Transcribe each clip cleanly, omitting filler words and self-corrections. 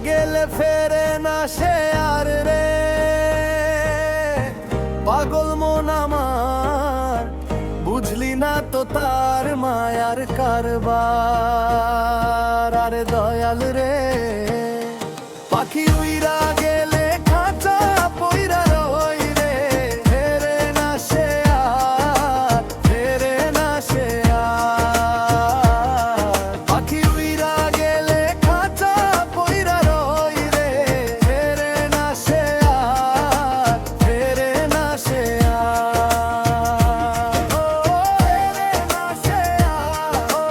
গেলে ফেরে না সে আর রে, পাগল মন আমার বুঝলি না তো তার মায়ার কারবার। আরে দয়াল রে, পাখি উইরা গেলে খাঁচা পইরা রই রে, ফেরে না সে আর, ফেরে না সে আর। পাখি উইরা গেলে খাঁচা পইরা রই রে, ফেরে না সে আর, ফেরে না সে আর। ও ফেরে না সে আর, ও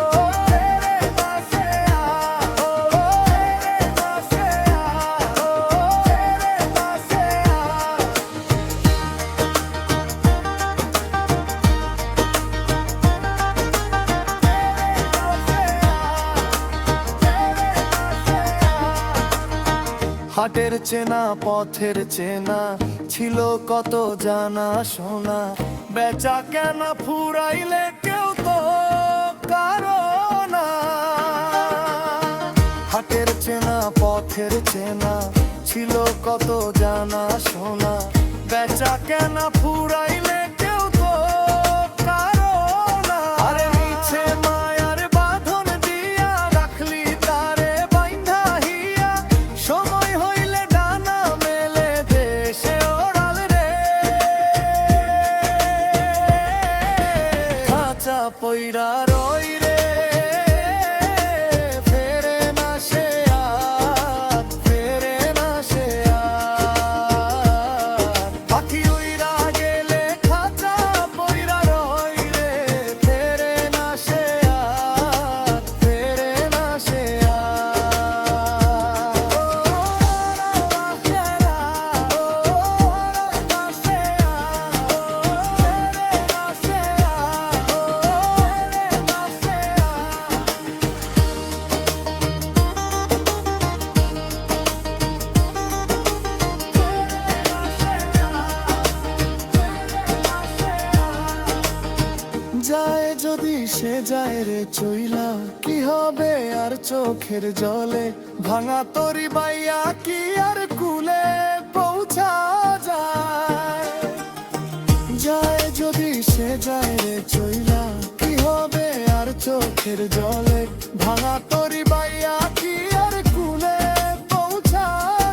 ফেরে না সে আর, ও ফেরে না সে আর, ও ফেরে না সে আর। হাটের চেনা পথের চেনা ছিল কত জানা শোনা, বেচা কেনা ফুরাইলে কেউ তো কারো না। হাটের চেনা পথের চেনা ছিল কত জানা শোনা, বেচা কেনা ফুরাইলে কেউ তো কারো না। আরে মিছে মায়ার বাঁধন দিয়া রাখলি তারে বাইন্ধা হিয়া, সময় হইলে ডানা মেলে দেশে ওড়াল রে। খাঁচা পইরা রই রে, ফেরে না সে আর, ফেরে না সে আর। পাখি উইরা গেলে খাঁচা পইরা রই রে, ফেরে না সে আর, ফেরে না সে যায় যদি সে যায় রে চইলা, কি হবে আর চোখের জলে, ভাঙা তরি বাইয়া কি আর কুলে পৌঁছা যায়। যায় যদি সে যায় রে চইলা, কি হবে আর চোখের জলে, ভাঙা তরি বাইয়া কি আর কুলে পৌঁছা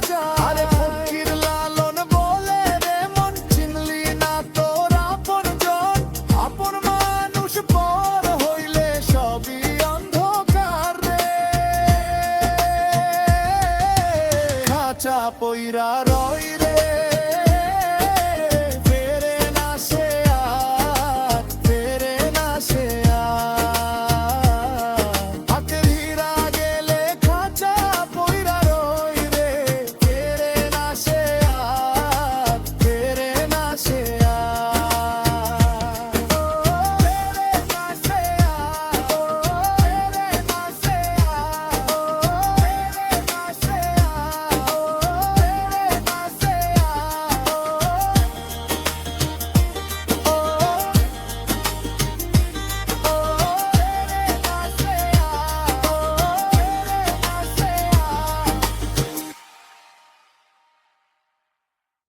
যায়। আরে ফকির লালন বলে রে মন, চিনলি না তোর আপন জন, আপন মানুষ পর হইলে সবই অন্ধকার রে। খাঁচা পইরা